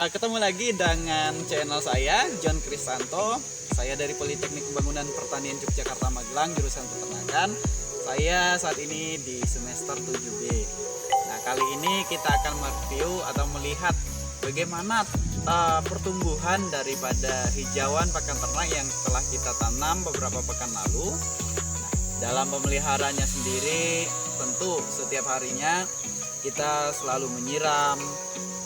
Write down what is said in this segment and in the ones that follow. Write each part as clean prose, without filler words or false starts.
Ketemu lagi dengan channel saya, John Kristanto. Saya dari Politeknik Pembangunan Pertanian Yogyakarta Magelang, jurusan Peternakan. Saya saat ini di semester 7B. Nah, kali ini kita akan mereview atau melihat bagaimana pertumbuhan daripada hijauan pakan ternak yang telah kita tanam beberapa pekan lalu. Nah, dalam pemeliharaannya sendiri, tentu setiap harinya kita selalu menyiram.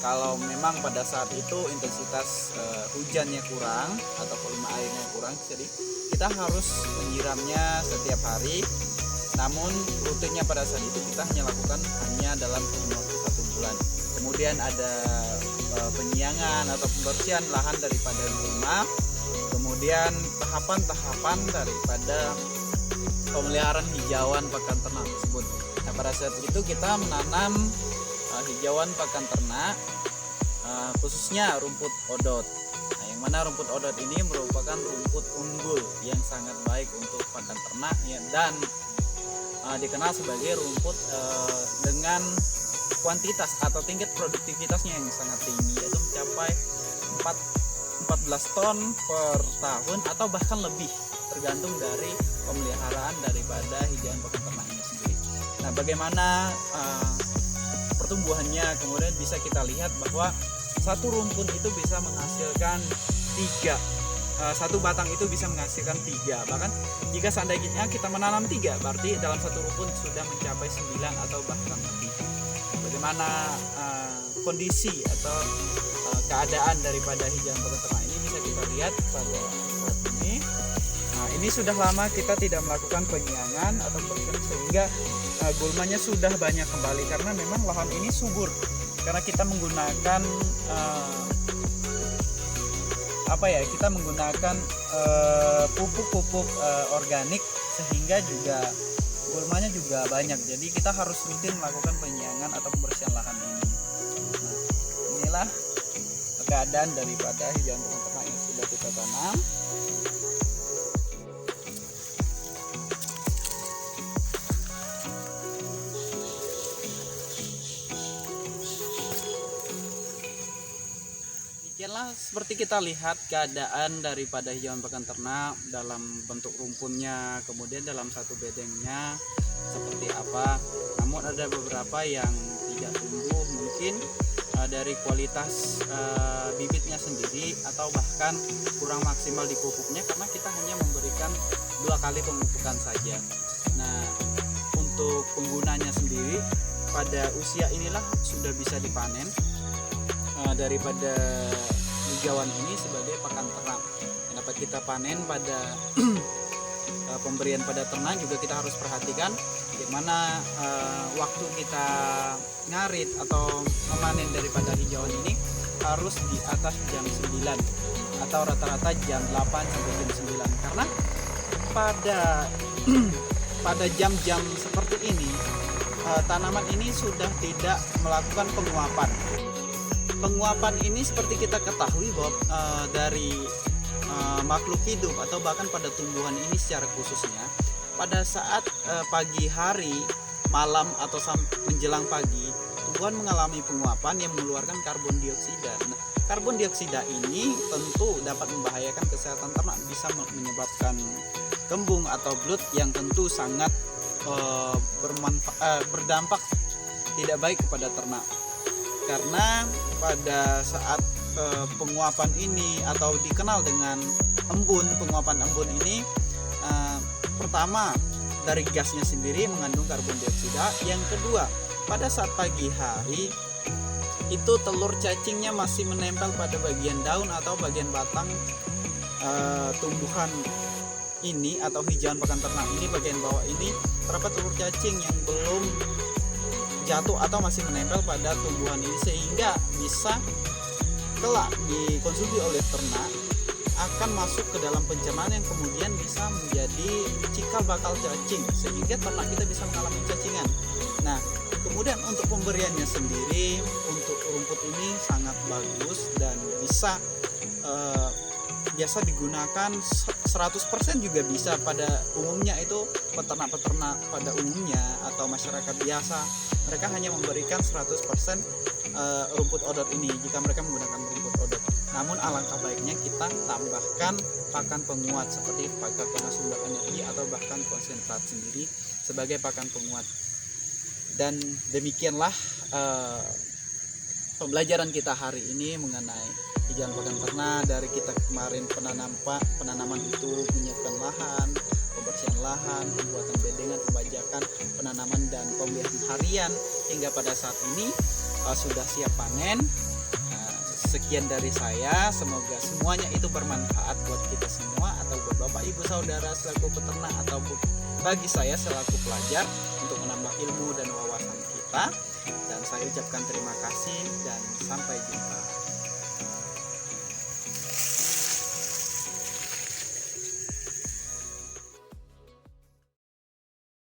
Kalau memang pada saat itu intensitas hujannya kurang atau volume airnya kurang, jadi kita harus menyiramnya setiap hari. Namun rutinnya pada saat itu kita hanya lakukan dalam kurun waktu 1 bulan. Kemudian ada penyiangan atau pembersihan lahan daripada rumah. Kemudian tahapan-tahapan daripada pemeliharaan hijauan pakan ternak tersebut. Nah, pada saat itu kita menanam hijauan pakan ternak, khususnya rumput odot. Nah, yang mana rumput odot ini merupakan rumput unggul yang sangat baik untuk pakan ternak ya, dan dikenal sebagai rumput dengan kuantitas atau tingkat produktivitasnya yang sangat tinggi, yaitu mencapai 14 ton per tahun atau bahkan lebih, tergantung dari pemeliharaan daripada hijauan pakan ternak ini sendiri. Nah, bagaimana pertumbuhannya, kemudian bisa kita lihat bahwa satu rumpun itu bisa menghasilkan 3, satu batang itu bisa menghasilkan 3. Bahkan jika seandainya kita menanam 3, berarti dalam satu rumpun sudah mencapai 9 atau bahkan lebih. Bagaimana kondisi atau keadaan daripada hijauan pakan ternak ini bisa kita lihat pada saat ini. Nah, ini sudah lama kita tidak melakukan penyiangan atau pembersihan, sehingga gulmanya sudah banyak kembali karena memang lahan ini subur, karena kita menggunakan kita menggunakan pupuk-pupuk organik, sehingga juga gulmanya juga banyak. Jadi kita harus rutin melakukan penyiangan atau pembersihan lahan ini. Nah, inilah keadaan daripada hijauan pakan ternak yang sudah kita tanam. Demikianlah seperti kita lihat keadaan daripada hijauan pakan ternak dalam bentuk rumpunnya, kemudian dalam satu bedengnya seperti apa. Namun ada beberapa yang tidak tumbuh, mungkin dari kualitas bibitnya sendiri atau bahkan kurang maksimal di pupuknya, karena kita hanya memberikan 2 kali pemupukan saja. Nah, untuk penggunanya sendiri pada usia inilah sudah bisa dipanen daripada hijauan ini sebagai pakan ternak yang dapat kita panen pada pemberian pada ternak. Juga kita harus perhatikan bagaimana waktu kita ngarit atau memanen daripada hijauan ini harus di atas jam 9 atau rata-rata jam 8 sampai jam 9, karena pada jam-jam seperti ini tanaman ini sudah tidak melakukan penguapan. Penguapan ini seperti kita ketahui bahwa dari makhluk hidup atau bahkan pada tumbuhan ini secara khususnya, pada saat pagi hari, malam atau menjelang pagi, tumbuhan mengalami penguapan yang mengeluarkan karbon dioksida. Nah, karbon dioksida ini tentu dapat membahayakan kesehatan ternak, bisa menyebabkan kembung atau bloat yang tentu sangat berdampak tidak baik kepada ternak. Karena pada saat penguapan ini atau dikenal dengan embun, penguapan embun ini pertama dari gasnya sendiri mengandung karbon dioksida. Yang kedua, pada saat pagi hari itu telur cacingnya masih menempel pada bagian daun atau bagian batang tumbuhan ini atau hijauan pakan ternak ini, bagian bawah ini terdapat telur cacing yang belum jatuh atau masih menempel pada tumbuhan ini, sehingga bisa kelak dikonsumsi oleh ternak, akan masuk ke dalam pencernaan yang kemudian bisa menjadi cikal bakal cacing, sehingga ternak kita bisa mengalami cacingan. Nah, kemudian untuk pemberiannya sendiri untuk rumput ini sangat bagus dan bisa biasa digunakan 100% juga bisa. Pada umumnya itu peternak-peternak pada umumnya atau masyarakat biasa, mereka hanya memberikan 100% rumput odot ini jika mereka menggunakan rumput odot. Namun alangkah baiknya kita tambahkan pakan penguat seperti pakan pengasumber energi atau bahkan konsentrat sendiri sebagai pakan penguat. Dan demikianlah pembelajaran kita hari ini mengenai hijauan pakan ternak. Dari kita kemarin penanaman itu menyiapkan lahan, pembersihan lahan, pembuatan bedengan, pembajakan, penanaman dan pemeliharaan harian hingga pada saat ini sudah siap panen. Sekian dari saya, semoga semuanya itu bermanfaat buat kita semua atau buat Bapak Ibu Saudara selaku peternak atau bagi saya selaku pelajar untuk menambah ilmu dan wawasan kita. Dan saya ucapkan terima kasih dan sampai jumpa.